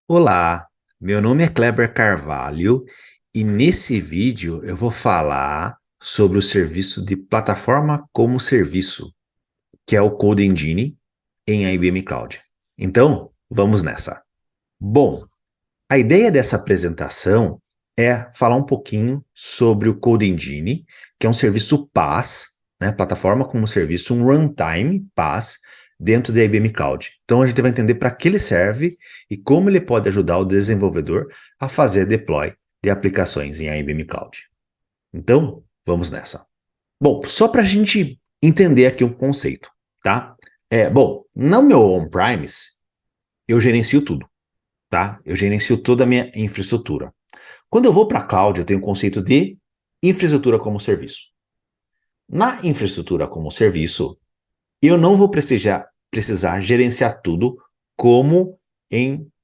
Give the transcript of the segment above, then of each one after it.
Olá, meu nome é Kleber Carvalho e nesse vídeo eu vou falar sobre o serviço de plataforma como serviço, que é o Code Engine em IBM Cloud. Então, vamos nessa. Bom, a ideia dessa apresentação é falar um pouquinho sobre o Code Engine, que é um serviço PaaS, né, plataforma como serviço, um runtime PaaS dentro da IBM Cloud. Então a gente vai entender para que ele serve e como ele pode ajudar o desenvolvedor a fazer deploy de aplicações em IBM Cloud. Então, vamos nessa. Bom, só para a gente entender aqui um conceito, tá? Bom, no meu on-premise, eu gerencio tudo, tá? Eu gerencio toda a minha infraestrutura. Quando eu vou para a cloud, eu tenho o conceito de infraestrutura como serviço. Na infraestrutura como serviço, eu não vou precisar gerenciar tudo como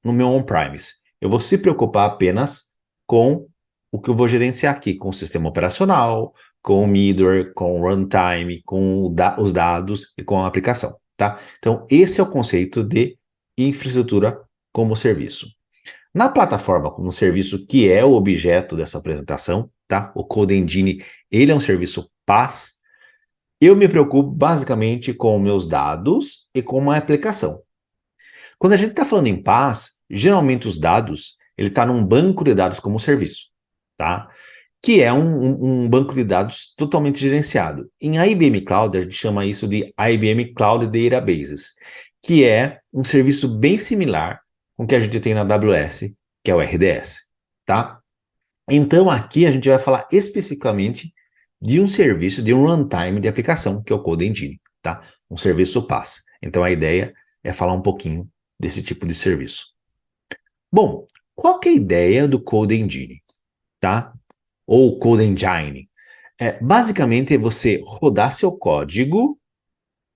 no meu on-premise. Eu vou se preocupar apenas com o que eu vou gerenciar aqui, com o sistema operacional, com o middleware, com o runtime, com os dados e com a aplicação, tá? Então, esse é o conceito de infraestrutura como serviço. Na plataforma como serviço, que é o objeto dessa apresentação, tá? O Code Engine, ele é um serviço PaaS. Eu me preocupo basicamente com meus dados e com uma aplicação. Quando a gente está falando em PaaS, geralmente os dados, ele está num banco de dados como serviço, tá? Que é um banco de dados totalmente gerenciado. Em IBM Cloud, a gente chama isso de IBM Cloud Databases, que é um serviço bem similar com o que a gente tem na AWS, que é o RDS, tá? Então aqui a gente vai falar especificamente de um serviço, de um runtime de aplicação, que é o Code Engine, tá? Um serviço PaaS. Então a ideia é falar um pouquinho desse tipo de serviço. Bom, qual que é a ideia do Code Engine, tá? Ou Code Engine? Basicamente é você rodar seu código,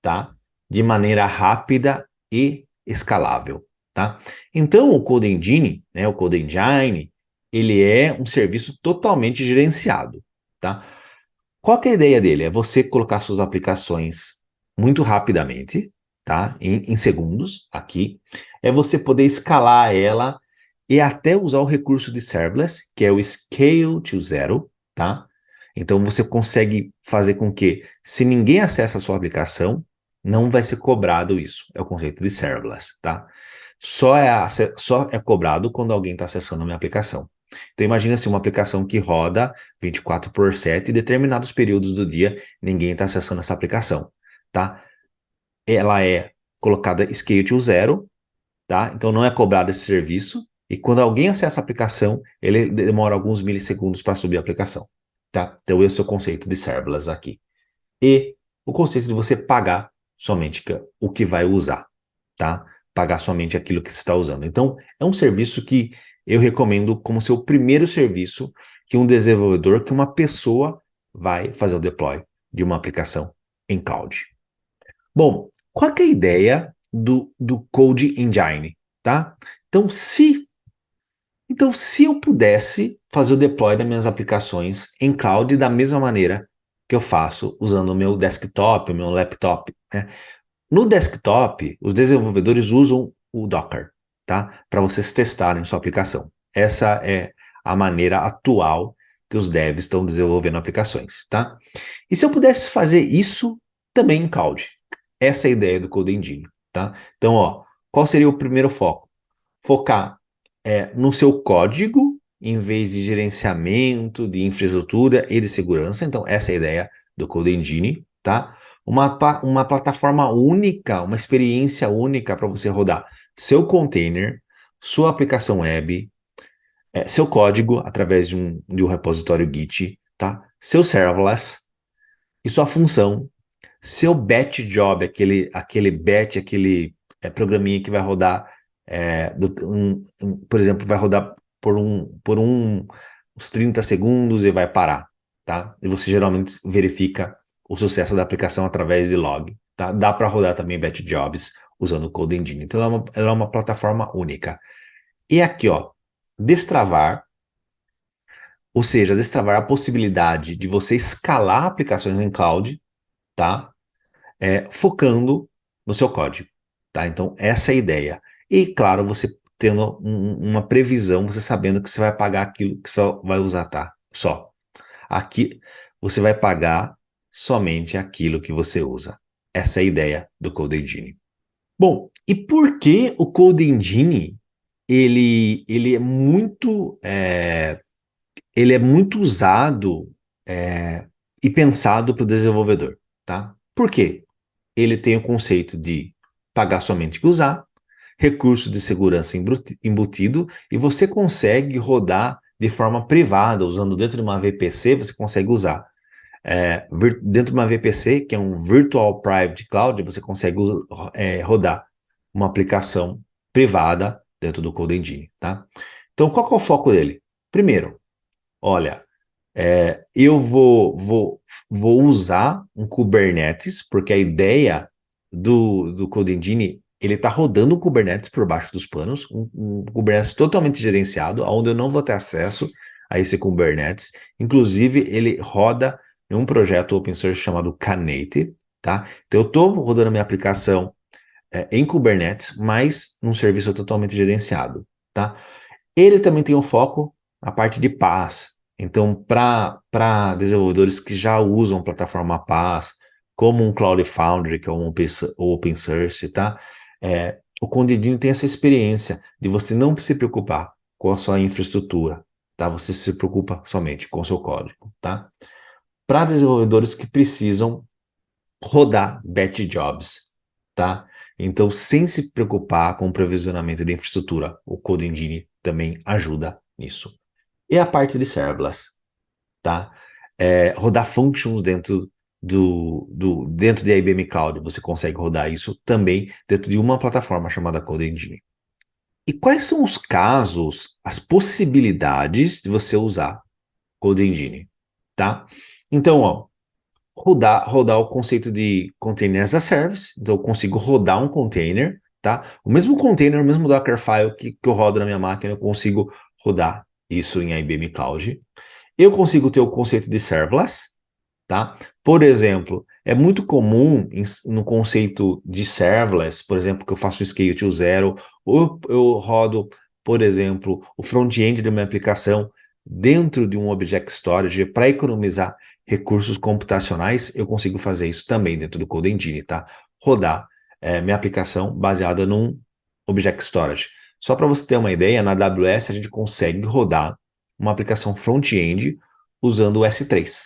tá? De maneira rápida e escalável, tá? Então o Code Engine, né, o Code Engine, ele é um serviço totalmente gerenciado, tá? Qual que é a ideia dele? É você colocar suas aplicações muito rapidamente, tá? Em segundos, aqui. É você poder escalar ela e até usar o recurso de serverless, que é o Scale to Zero, tá? Então você consegue fazer com que, se ninguém acessa a sua aplicação, não vai ser cobrado isso. É o conceito de serverless, tá? Só é cobrado quando alguém está acessando a minha aplicação. Então imagina assim, uma aplicação que roda 24/7 e determinados períodos do dia ninguém está acessando essa aplicação, tá? Ela é colocada scale to zero, tá? Então não é cobrado esse serviço e quando alguém acessa a aplicação, ele demora alguns milissegundos para subir a aplicação, tá? Então esse é o conceito de serverless aqui. E o conceito de você pagar somente o que vai usar, tá? Pagar somente aquilo que você está usando. Então, é um serviço que eu recomendo como seu primeiro serviço que um desenvolvedor, que uma pessoa vai fazer o deploy de uma aplicação em cloud. Bom, qual que é a ideia do Code Engine, tá? Então, se eu pudesse fazer o deploy das minhas aplicações em cloud da mesma maneira que eu faço usando o meu desktop, o meu laptop, né? No desktop, os desenvolvedores usam o Docker, tá? Para vocês testarem sua aplicação. Essa é a maneira atual que os devs estão desenvolvendo aplicações, tá? E se eu pudesse fazer isso também em cloud? Essa é a ideia do Code Engine, tá? Então, ó, qual seria o primeiro foco? Focar no seu código, em vez de gerenciamento, de infraestrutura e de segurança. Então, essa é a ideia do Code Engine, tá? Uma plataforma única, uma experiência única para você rodar seu container, sua aplicação web, seu código através de um repositório Git, tá? Seu serverless e sua função, seu batch job, aquele batch, programinha que vai rodar, por exemplo, vai rodar uns 30 segundos e vai parar, tá? E você geralmente verifica o sucesso da aplicação através de log, tá? Dá para rodar também batch jobs usando o Code Engine. Então, ela é uma plataforma única. E aqui, ó, destravar, ou seja, destravar a possibilidade de você escalar aplicações em cloud, tá? Focando no seu código, tá? Então, essa é a ideia. E, claro, você tendo uma previsão, você sabendo que você vai pagar aquilo que você vai usar, tá? Só. Aqui você vai pagar somente aquilo que você usa. Essa é a ideia do Code Engine. Bom, e por que o Code Engine ele ele é muito usado e pensado para o desenvolvedor, tá? Por quê? Ele tem o conceito de pagar somente o que usar, recursos de segurança embutido, e você consegue rodar de forma privada, usando dentro de uma VPC, você consegue usar. Dentro de uma VPC, que é um Virtual Private Cloud, você consegue rodar uma aplicação privada dentro do Code Engine, tá? Então, qual que é o foco dele? Primeiro, olha, eu vou usar um Kubernetes, porque a ideia do Code Engine, ele está rodando um Kubernetes por baixo dos panos, um Kubernetes totalmente gerenciado, onde eu não vou ter acesso a esse Kubernetes. Inclusive, ele roda em um projeto open source chamado Knative, tá? Então, eu estou rodando a minha aplicação em Kubernetes, mas num serviço totalmente gerenciado, tá? Ele também tem um foco na parte de PaaS. Então, para desenvolvedores que já usam plataforma PaaS, como um Cloud Foundry, que é um open source, tá? O Condedinho tem essa experiência de você não se preocupar com a sua infraestrutura, tá? Você se preocupa somente com o seu código, tá? Para desenvolvedores que precisam rodar batch jobs, tá? Então, sem se preocupar com o provisionamento de infraestrutura, o Code Engine também ajuda nisso. E a parte de serverless, tá? Rodar functions dentro de IBM Cloud, você consegue rodar isso também dentro de uma plataforma chamada Code Engine. E quais são os casos, as possibilidades de você usar Code Engine, tá? Então, ó, rodar o conceito de Container as a Service. Então, eu consigo rodar um container, tá? O mesmo container, o mesmo Dockerfile que eu rodo na minha máquina, eu consigo rodar isso em IBM Cloud. Eu consigo ter o conceito de serverless, tá? Por exemplo, é muito comum no conceito de serverless, por exemplo, que eu faço scale to zero, ou eu rodo, por exemplo, o front-end da minha aplicação dentro de um Object Storage para economizar recursos computacionais, eu consigo fazer isso também dentro do Code Engine, tá? Rodar minha aplicação baseada num Object Storage. Só para você ter uma ideia, na AWS a gente consegue rodar uma aplicação front-end usando o S3.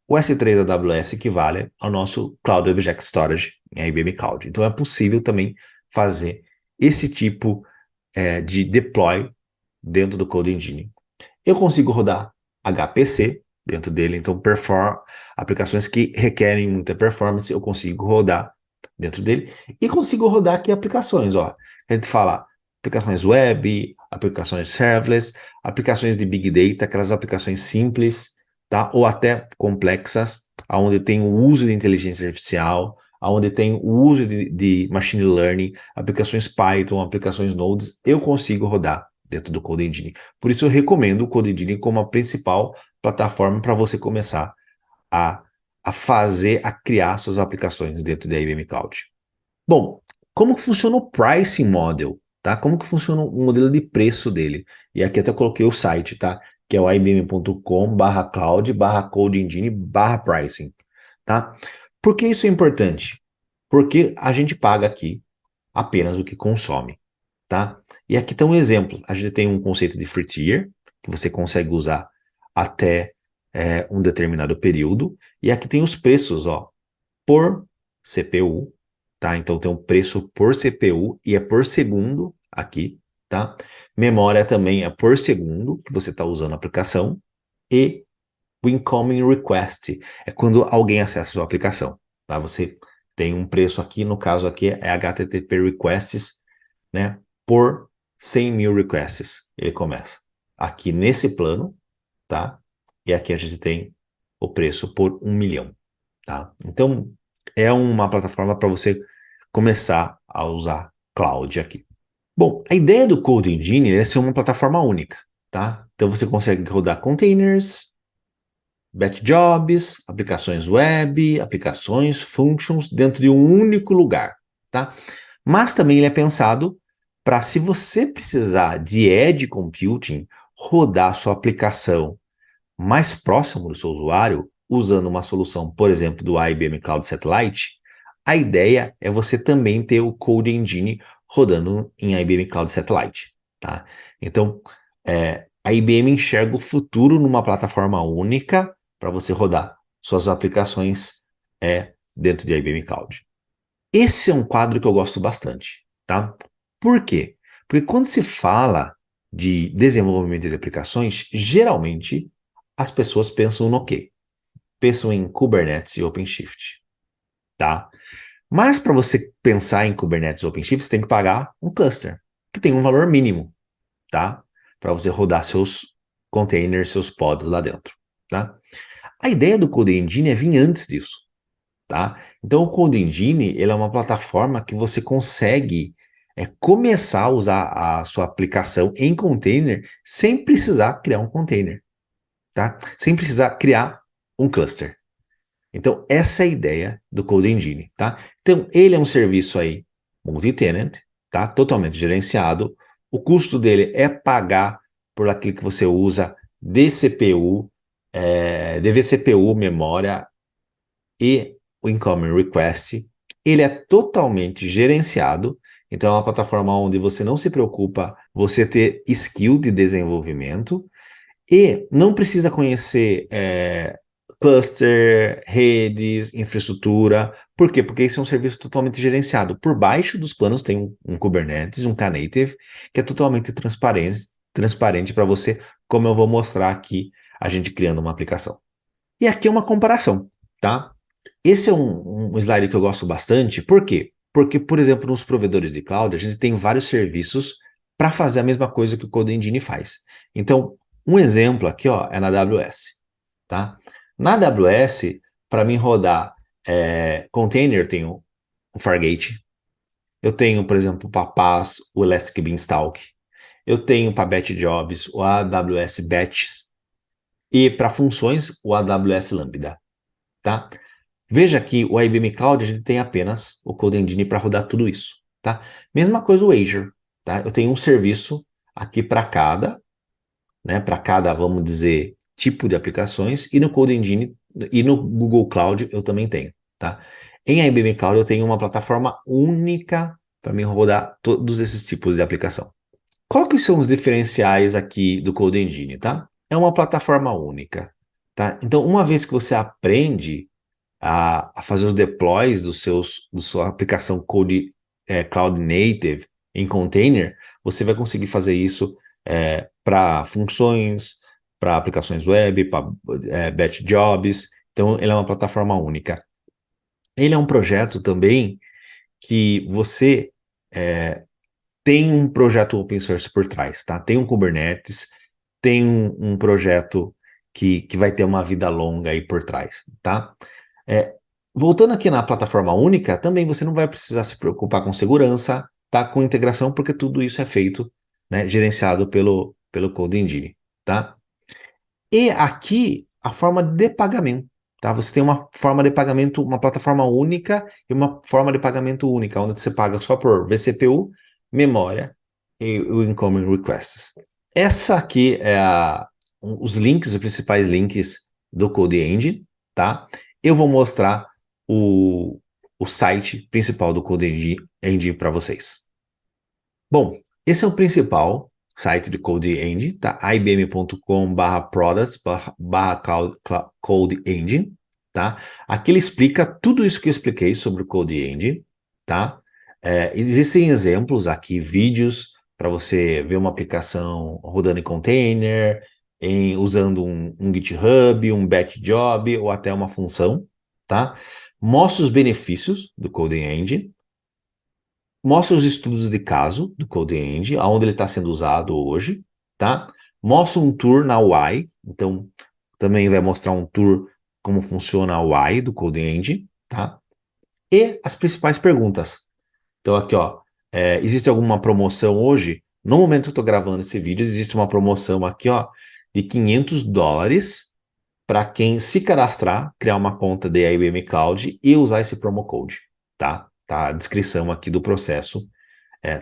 O S3 da AWS equivale ao nosso Cloud Object Storage em IBM Cloud. Então é possível também fazer esse tipo de deploy dentro do Code Engine. Eu consigo rodar HPC dentro dele, então aplicações que requerem muita performance, eu consigo rodar dentro dele. E consigo rodar aqui aplicações, ó. A gente fala aplicações web, aplicações serverless, aplicações de Big Data, aquelas aplicações simples, tá? Ou até complexas, onde tem o uso de inteligência artificial, onde tem o uso de machine learning, aplicações Python, aplicações Nodes, eu consigo rodar dentro do Code Engine. Por isso eu recomendo o Code Engine como a principal plataforma para você começar a, a criar suas aplicações dentro da IBM Cloud. Bom, como que funciona o pricing model, tá? Como que funciona o modelo de preço dele? E aqui até coloquei o site, tá? Que é o ibm.com/cloud/codeengine/pricing, tá? Por que isso é importante? Porque a gente paga aqui apenas o que consome, tá? E aqui estão exemplos. A gente tem um conceito de free tier, que você consegue usar até um determinado período. E aqui tem os preços, ó, por CPU, tá? Então tem um preço por CPU e é por segundo aqui, tá? Memória também é por segundo que você está usando a aplicação. E o incoming request é quando alguém acessa a sua aplicação, tá? Você tem um preço aqui, no caso aqui é HTTP requests, né? Por 100 mil requests, ele começa. Aqui nesse plano, tá? E aqui a gente tem o preço por 1 milhão, tá? Então, é uma plataforma para você começar a usar cloud aqui. Bom, a ideia do Code Engine é ser uma plataforma única, tá? Então, você consegue rodar containers, batch jobs, aplicações web, aplicações, functions dentro de um único lugar, tá? Mas também ele é pensado para se você precisar de edge computing, rodar sua aplicação mais próximo do seu usuário, usando uma solução, por exemplo, do IBM Cloud Satellite, a ideia é você também ter o Code Engine rodando em IBM Cloud Satellite, tá? Então, a IBM enxerga o futuro numa plataforma única para você rodar suas aplicações dentro de IBM Cloud. Esse é um quadro que eu gosto bastante, tá? Por quê? Porque quando se fala de desenvolvimento de aplicações, geralmente as pessoas pensam no quê? Pensam em Kubernetes e OpenShift, tá? Mas para você pensar em Kubernetes e OpenShift, você tem que pagar um cluster, que tem um valor mínimo, tá? Para você rodar seus containers, seus pods lá dentro, tá? A ideia do Code Engine é vir antes disso, tá? Então o Code Engine, ele é uma plataforma que você consegue começar a usar a sua aplicação em container sem precisar criar um container, tá? Sem precisar criar um cluster. Então, essa é a ideia do Code Engine, tá? Então, ele é um serviço aí multi-tenant, tá? Totalmente gerenciado. O custo dele é pagar por aquilo que você usa de CPU, de vCPU, memória e o incoming request. Ele é totalmente gerenciado. Então, é uma plataforma onde você não se preocupa você ter skill de desenvolvimento e não precisa conhecer cluster, redes, infraestrutura. Por quê? Porque isso é um serviço totalmente gerenciado. Por baixo dos panos tem um Kubernetes, um Knative, que é totalmente transparente para você, como eu vou mostrar aqui, a gente criando uma aplicação. E aqui é uma comparação, tá? Esse é um slide que eu gosto bastante. Por quê? Porque, por exemplo, nos provedores de cloud, a gente tem vários serviços para fazer a mesma coisa que o Code Engine faz. Então, um exemplo aqui, ó, é na AWS, tá? Na AWS, para mim rodar container, eu tenho o Fargate, eu tenho, por exemplo, para PaaS, o Elastic Beanstalk, eu tenho para Batch Jobs, o AWS Batches, e para funções, o AWS Lambda, tá? Veja que o IBM Cloud a gente tem apenas o Code Engine para rodar tudo isso, tá? Mesma coisa o Azure, tá? Eu tenho um serviço aqui para cada, né? Para cada, vamos dizer, tipo de aplicações e no Code Engine e no Google Cloud eu também tenho, tá? Em IBM Cloud eu tenho uma plataforma única para mim rodar todos esses tipos de aplicação. Qual que são os diferenciais aqui do Code Engine, tá? É uma plataforma única, tá? Então, uma vez que você aprende a fazer os deploys da sua aplicação Cloud Native em container, você vai conseguir fazer isso para funções, para aplicações web, para batch jobs. Então, ele é uma plataforma única. Ele é um projeto também que você tem um projeto open source por trás, tá? Tem um Kubernetes, tem um projeto que vai ter uma vida longa aí por trás, tá? É, voltando aqui na plataforma única, também você não vai precisar se preocupar com segurança, tá? Com integração, porque tudo isso é feito, né, gerenciado pelo Code Engine, tá? E aqui a forma de pagamento, tá? Você tem uma forma de pagamento, uma plataforma única e uma forma de pagamento única, onde você paga só por vCPU, memória e o incoming requests. Essa aqui é os links, os principais links do Code Engine, tá? Eu vou mostrar o, o site principal do Code Engine para vocês. Bom, esse é o principal site de Code Engine, tá? ibm.com/products/Code Engine, tá? Aqui ele explica tudo isso que eu expliquei sobre o Code Engine, tá? Existem exemplos aqui, vídeos para você ver uma aplicação rodando em container, usando um GitHub, um batch job ou até uma função, tá? Mostra os benefícios do Code Engine, mostra os estudos de caso do Code Engine, aonde ele está sendo usado hoje, tá? Mostra um tour na UI, então também vai mostrar um tour como funciona a UI do Code Engine, tá? E as principais perguntas. Então aqui, ó, existe alguma promoção hoje? No momento que eu estou gravando esse vídeo, existe uma promoção aqui, ó, de $500 para quem se cadastrar, criar uma conta de IBM Cloud e usar esse promo code, tá? Tá a descrição aqui do processo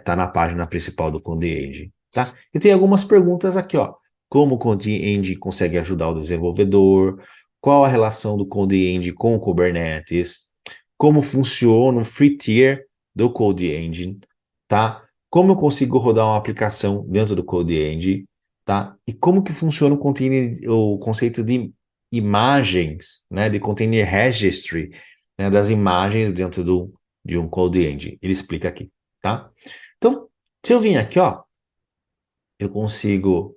tá na página principal do CodeEngine, tá? E tem algumas perguntas aqui, ó. Como o CodeEngine consegue ajudar o desenvolvedor? Qual a relação do CodeEngine com o Kubernetes? Como funciona o free tier do CodeEngine, tá? Como eu consigo rodar uma aplicação dentro do CodeEngine, tá? E como que funciona o conceito de imagens, né? De container registry, né? Das imagens dentro de um CodeEngine. Ele explica aqui, tá? Então, se eu vim aqui, ó, eu consigo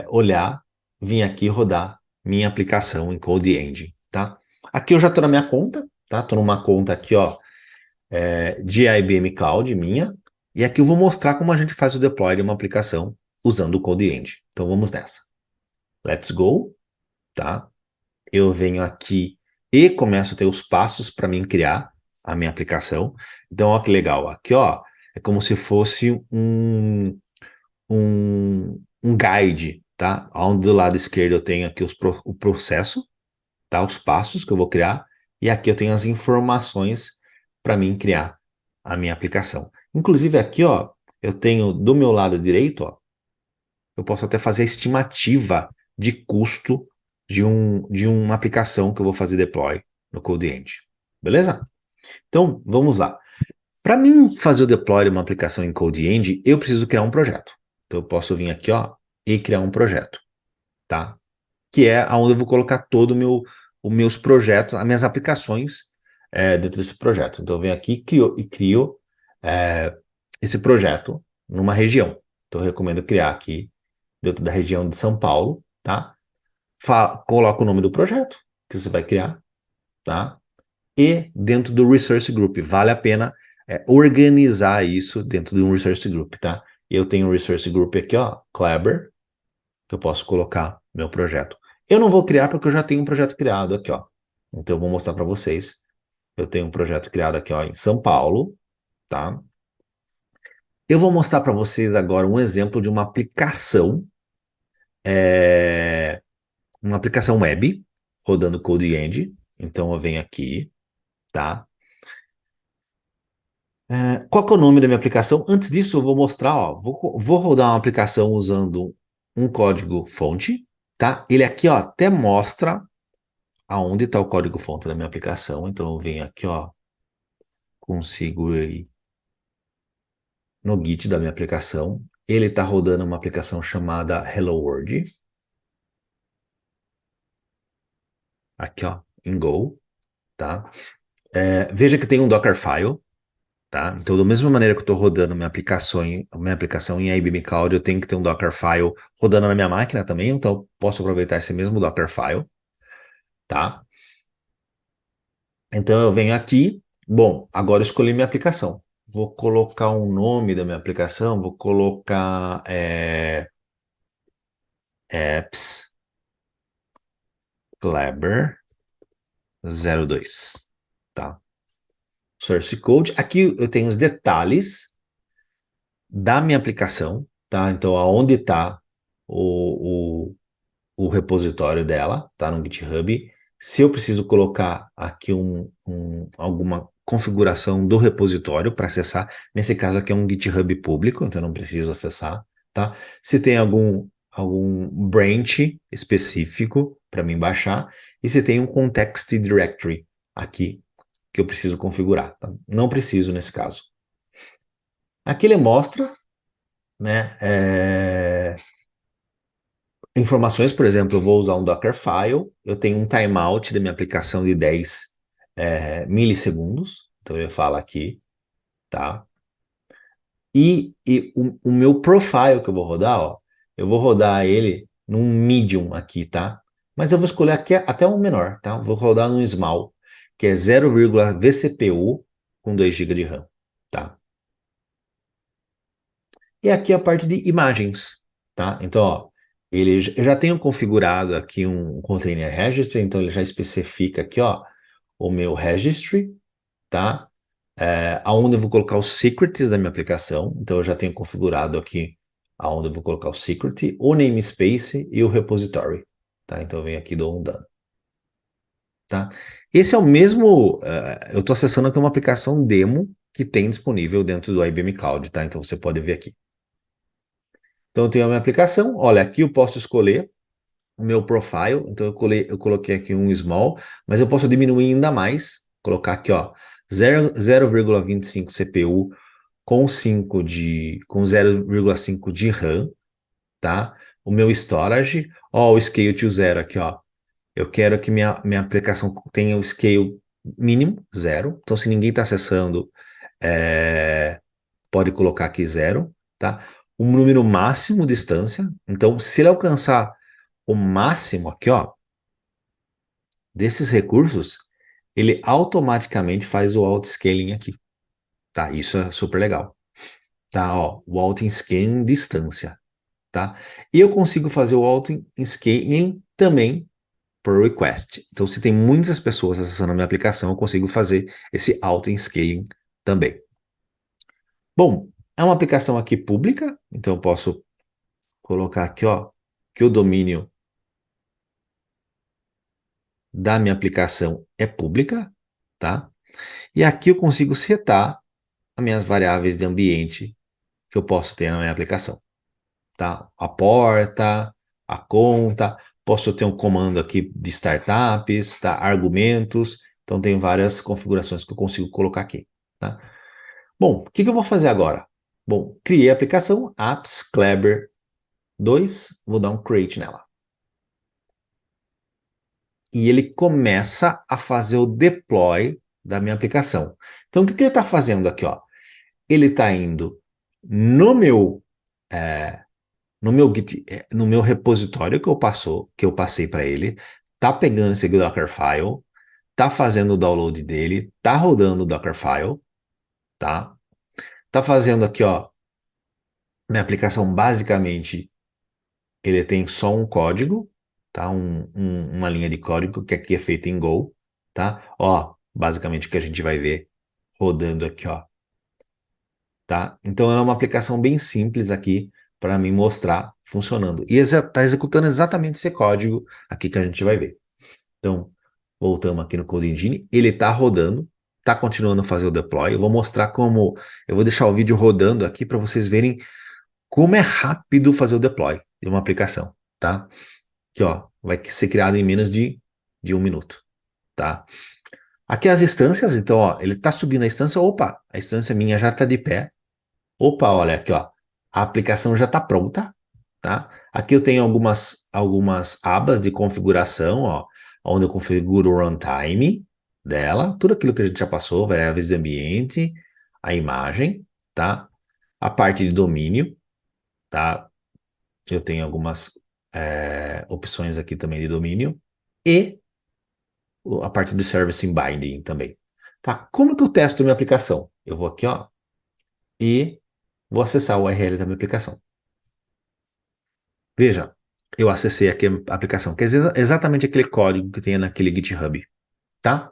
olhar, vim aqui rodar minha aplicação em CodeEngine, tá? Aqui eu já estou na minha conta, tá? Estou numa conta aqui, ó, de IBM Cloud minha, e aqui eu vou mostrar como a gente faz o deploy de uma aplicação usando o CodeEngine. Então vamos nessa. Let's go, tá? Eu venho aqui e começo a ter os passos para mim criar a minha aplicação. Então, ó que legal. Aqui, ó, é como se fosse um guide, tá? Onde do lado esquerdo eu tenho aqui o processo, tá? Os passos que eu vou criar. E aqui eu tenho as informações para mim criar a minha aplicação. Inclusive aqui, ó, eu tenho do meu lado direito, ó, eu posso até fazer a estimativa de custo de uma aplicação que eu vou fazer deploy no CodeEngine. Beleza? Então, vamos lá. Para mim fazer o deploy de uma aplicação em CodeEngine, eu preciso criar um projeto. Então, eu posso vir aqui, ó, e criar um projeto, tá? Que é onde eu vou colocar todo os meus projetos, as minhas aplicações dentro desse projeto. Então, eu venho aqui e crio esse projeto numa região. Então, eu recomendo criar aqui dentro da região de São Paulo, tá? Coloca o nome do projeto que você vai criar, tá? E dentro do Resource Group, vale a pena organizar isso dentro de um Resource Group, tá? Eu tenho um Resource Group aqui, ó, Kleber, que eu posso colocar meu projeto. Eu não vou criar porque eu já tenho um projeto criado aqui, ó. Então eu vou mostrar para vocês. Eu tenho um projeto criado aqui, ó, em São Paulo, tá? Eu vou mostrar para vocês agora um exemplo de é, uma aplicação web rodando CodeEngine. Então eu venho aqui, tá? Qual que é o nome da minha aplicação? Antes disso, eu vou mostrar, ó, vou rodar uma aplicação usando um código fonte, tá? Ele aqui, ó, até mostra aonde está o código fonte da minha aplicação. Então eu venho aqui, ó, consigo ir no Git da minha aplicação. Ele está rodando uma aplicação chamada Hello World. Aqui, ó, em Go, tá? Veja que tem um Dockerfile, tá? Então, da mesma maneira que eu estou rodando minha aplicação em IBM Cloud, eu tenho que ter um Dockerfile rodando na minha máquina também, então eu posso aproveitar esse mesmo Dockerfile, tá? Então eu venho aqui, bom, agora eu escolhi minha aplicação. Vou colocar um nome da minha aplicação, vou colocar Apps Kleber 02, tá? Source Code. Aqui eu tenho os detalhes da minha aplicação, tá? Então, aonde está o, o repositório dela, tá? No GitHub. Se eu preciso colocar aqui alguma configuração do repositório para acessar, nesse caso aqui é um GitHub público, então eu não preciso acessar, tá? Se tem algum branch específico para mim baixar, e se tem um context directory aqui que eu preciso configurar, tá? Não preciso nesse caso. Aqui ele mostra, né, informações, por exemplo, eu vou usar um Dockerfile, eu tenho um timeout da minha aplicação de 10 milissegundos, então eu falo aqui, tá? E o meu profile que eu vou rodar, ó, eu vou rodar ele num medium aqui, tá? Mas eu vou escolher aqui até um menor, tá? Vou rodar num small, que é 0, vCPU com 2 GB de RAM, tá? E aqui a parte de imagens, tá? Então, ó, eu já tenho configurado aqui um container registry, então ele já especifica aqui, ó, o meu registry, tá? Aonde eu vou colocar os secrets da minha aplicação, então eu já tenho configurado aqui aonde eu vou colocar o secret, o namespace e o repository, tá? Então eu venho aqui e dou um done, tá? Esse é o mesmo, eu estou acessando aqui uma aplicação demo que tem disponível dentro do IBM Cloud, tá? Então você pode ver aqui. Então eu tenho a minha aplicação, olha, aqui eu posso escolher o meu profile, então eu coloquei aqui um small, mas eu posso diminuir ainda mais, colocar aqui, ó, 0,25 CPU com 0,5 de RAM, tá? O meu storage, ó, o scale to zero aqui, ó. Eu quero que minha aplicação tenha o scale mínimo, zero. Então, se ninguém está acessando, pode colocar aqui zero, tá? Um número máximo de distância. Então, se ele alcançar o máximo aqui, ó, desses recursos, ele automaticamente faz o auto-scaling aqui, tá? Isso é super legal, tá? Ó, o auto-scaling distância, tá? E eu consigo fazer o auto-scaling também por request. Então, se tem muitas pessoas acessando a minha aplicação, eu consigo fazer esse auto-scaling também. Bom, é uma aplicação aqui pública, então eu posso colocar aqui, ó, que o domínio da minha aplicação é pública, tá? E aqui eu consigo setar as minhas variáveis de ambiente que eu posso ter na minha aplicação, tá? A porta, a conta, posso ter um comando aqui de startups, tá? Argumentos, então tem várias configurações que eu consigo colocar aqui, tá? Bom, o que eu vou fazer agora? Bom, criei a aplicação Apps Kleber 2, vou dar um create nela. E ele começa a fazer o deploy da minha aplicação. Então, o que ele está fazendo aqui, ó? Ele está indo no meu no meu repositório que eu passei para ele, tá pegando esse Dockerfile, tá fazendo o download dele, tá rodando o Dockerfile, tá? Tá fazendo aqui, ó, minha aplicação basicamente, ele tem só um código, tá? Uma linha de código que aqui é feita em Go, tá? Ó, basicamente o que a gente vai ver rodando aqui, ó, tá? Então ela é uma aplicação bem simples aqui para me mostrar funcionando. E está executando exatamente esse código aqui que a gente vai ver. Então, voltamos aqui no Code Engine, ele está rodando, está continuando a fazer o deploy. Eu vou mostrar como, eu vou deixar o vídeo rodando aqui para vocês verem como é rápido fazer o deploy de uma aplicação, tá? Aqui, ó, vai ser criado em menos de um minuto, tá? Aqui as instâncias, então, ó, ele está subindo a instância, opa, a instância minha já está de pé. Opa, olha aqui, ó. A aplicação já está pronta, tá? Aqui eu tenho algumas abas de configuração, ó, onde eu configuro o runtime dela, tudo aquilo que a gente já passou, variáveis de ambiente, a imagem, tá? A parte de domínio, tá? Eu tenho algumas opções aqui também de domínio e a parte de service binding também. Tá? Como que eu testo minha aplicação? Eu vou aqui, ó, e vou acessar o URL da minha aplicação. Veja, eu acessei aqui a aplicação, que é exatamente aquele código que tem naquele GitHub, tá?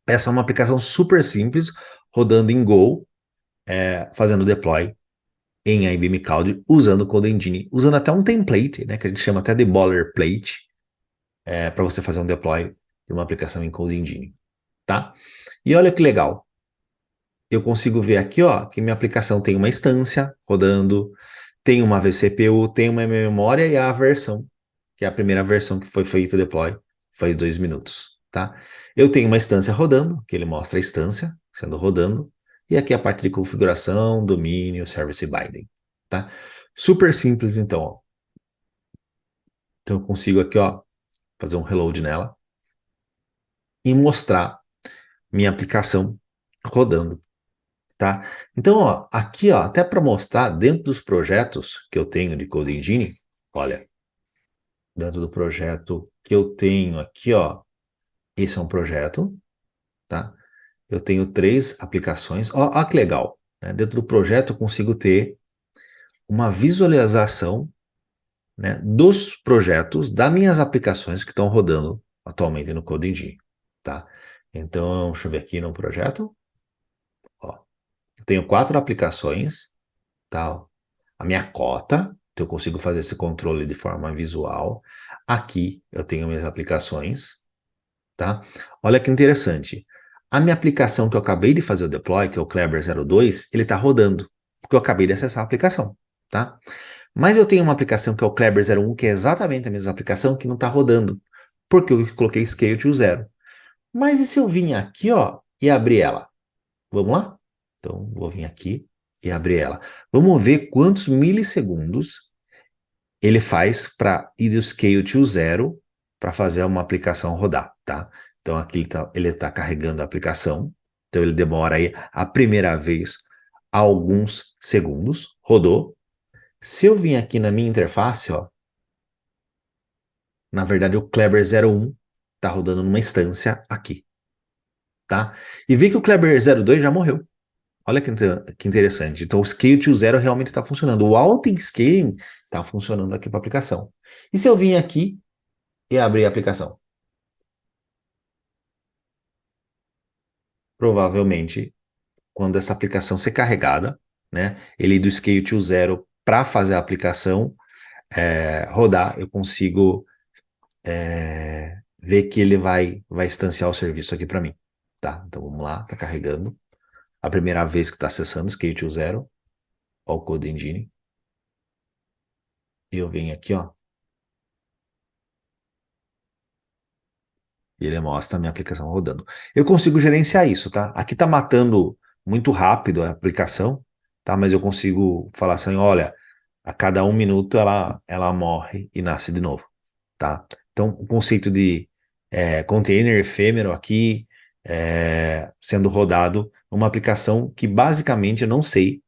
Essa é uma aplicação super simples, rodando em Go, fazendo deploy em IBM Cloud, usando o Code Engine, usando até um template, né, que a gente chama até de boilerplate, para você fazer um deploy de uma aplicação em Code Engine, tá? E olha que legal, eu consigo ver aqui, ó, que minha aplicação tem uma instância rodando, tem uma vCPU, tem uma memória e a versão, que é a primeira versão que foi feito o deploy, faz 2 minutos, tá? Eu tenho uma instância rodando, que ele mostra a instância sendo rodando, e aqui a parte de configuração, domínio, service binding, tá? Super simples, então, ó. Então eu consigo aqui, ó, fazer um reload nela e mostrar minha aplicação rodando, tá? Então, ó, aqui, ó, até para mostrar dentro dos projetos que eu tenho de Code Engine, olha, dentro do projeto que eu tenho aqui, ó, esse é um projeto, tá? Eu tenho 3 aplicações, ó, que legal, né? Dentro do projeto eu consigo ter uma visualização, né, dos projetos das minhas aplicações que estão rodando atualmente no Code Engine, tá? Então, deixa eu ver aqui no projeto, ó, eu tenho 4 aplicações, tá? A minha cota, então eu consigo fazer esse controle de forma visual. Aqui eu tenho minhas aplicações, tá? Olha que interessante. A minha aplicação que eu acabei de fazer o deploy, que é o Kleber 02, ele está rodando, porque eu acabei de acessar a aplicação, tá? Mas eu tenho uma aplicação que é o Kleber 01, que é exatamente a mesma aplicação que não está rodando, porque eu coloquei Scale to 0. Mas e se eu vir aqui, ó, e abrir ela? Vamos lá? Então, vou vir aqui e abrir ela. Vamos ver quantos milissegundos ele faz para ir do Scale to 0 para fazer uma aplicação rodar, tá? Então, aqui ele tá carregando a aplicação. Então, ele demora aí a primeira vez alguns segundos. Rodou. Se eu vim aqui na minha interface, ó, na verdade o Kleber 01 tá rodando numa instância aqui, tá? E vi que o Kleber 02 já morreu. Olha que interessante. Então, o Scale to 0 realmente está funcionando. O Auto-Scaling está funcionando aqui para a aplicação. E se eu vim aqui e abrir a aplicação? Provavelmente, quando essa aplicação ser carregada, né, ele ir do Scale to 0 para fazer a aplicação rodar, eu consigo ver que ele vai instanciar o serviço aqui para mim. Tá? Então, vamos lá, está carregando. A primeira vez que está acessando Scale to 0, ó, o Code Engine. E eu venho aqui, ó, e ele mostra a minha aplicação rodando. Eu consigo gerenciar isso, tá? Aqui tá matando muito rápido a aplicação, tá? Mas eu consigo falar assim, olha, a cada 1 minuto ela morre e nasce de novo, tá? Então, o conceito de container efêmero aqui sendo rodado numa aplicação que basicamente eu não sei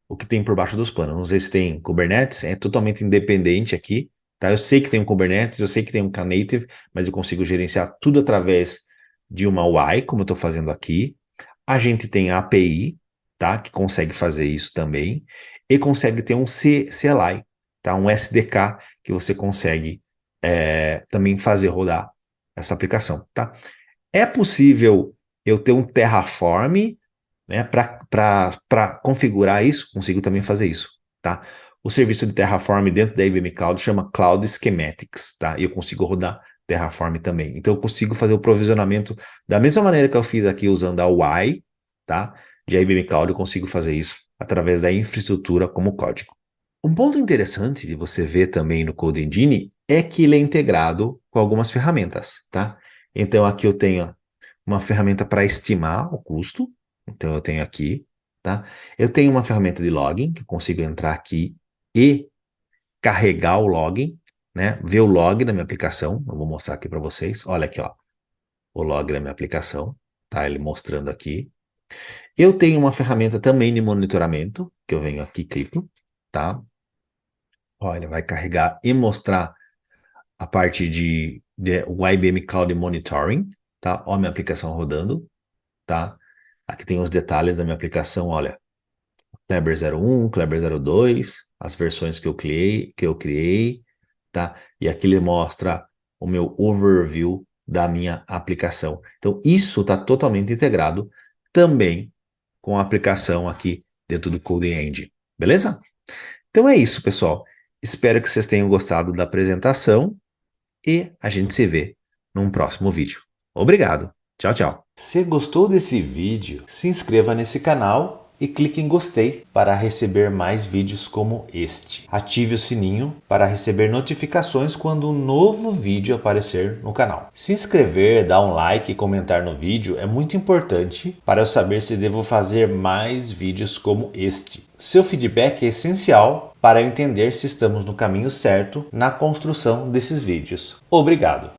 o que tem por baixo dos panos. Não sei se tem Kubernetes, é totalmente independente aqui, tá? Eu sei que tem um Kubernetes, eu sei que tem um Knative, mas eu consigo gerenciar tudo através de uma UI, como eu estou fazendo aqui. A gente tem a API, tá? Que consegue fazer isso também, e consegue ter um CLI, tá? Um SDK que você consegue também fazer rodar essa aplicação, tá? É possível eu ter um Terraform, né? Para configurar isso, consigo também fazer isso, tá? O serviço de Terraform dentro da IBM Cloud chama Cloud Schematics, tá? E eu consigo rodar Terraform também. Então eu consigo fazer o provisionamento da mesma maneira que eu fiz aqui usando a UI, tá? De IBM Cloud, eu consigo fazer isso através da infraestrutura como código. Um ponto interessante de você ver também no Code Engine é que ele é integrado com algumas ferramentas, tá? Então aqui eu tenho uma ferramenta para estimar o custo. Então eu tenho aqui, tá? Eu tenho uma ferramenta de login, que eu consigo entrar aqui e carregar o login, né? Ver o log da minha aplicação. Eu vou mostrar aqui para vocês. Olha aqui, ó, o log da minha aplicação, tá? Ele mostrando aqui. Eu tenho uma ferramenta também de monitoramento, que eu venho aqui e clico, tá? Ó, ele vai carregar e mostrar a parte de o IBM Cloud Monitoring, tá? Ó, a minha aplicação rodando, tá? Aqui tem os detalhes da minha aplicação, olha. Kleber 01, Kleber 02, as versões que eu criei, tá? E aqui ele mostra o meu overview da minha aplicação. Então, isso está totalmente integrado também com a aplicação aqui dentro do Code Engine, beleza? Então é isso, pessoal. Espero que vocês tenham gostado da apresentação e a gente se vê num próximo vídeo. Obrigado. Tchau, tchau. Se gostou desse vídeo, se inscreva nesse canal e clique em gostei para receber mais vídeos como este. Ative o sininho para receber notificações quando um novo vídeo aparecer no canal. Se inscrever, dar um like e comentar no vídeo é muito importante para eu saber se devo fazer mais vídeos como este. Seu feedback é essencial para eu entender se estamos no caminho certo na construção desses vídeos. Obrigado!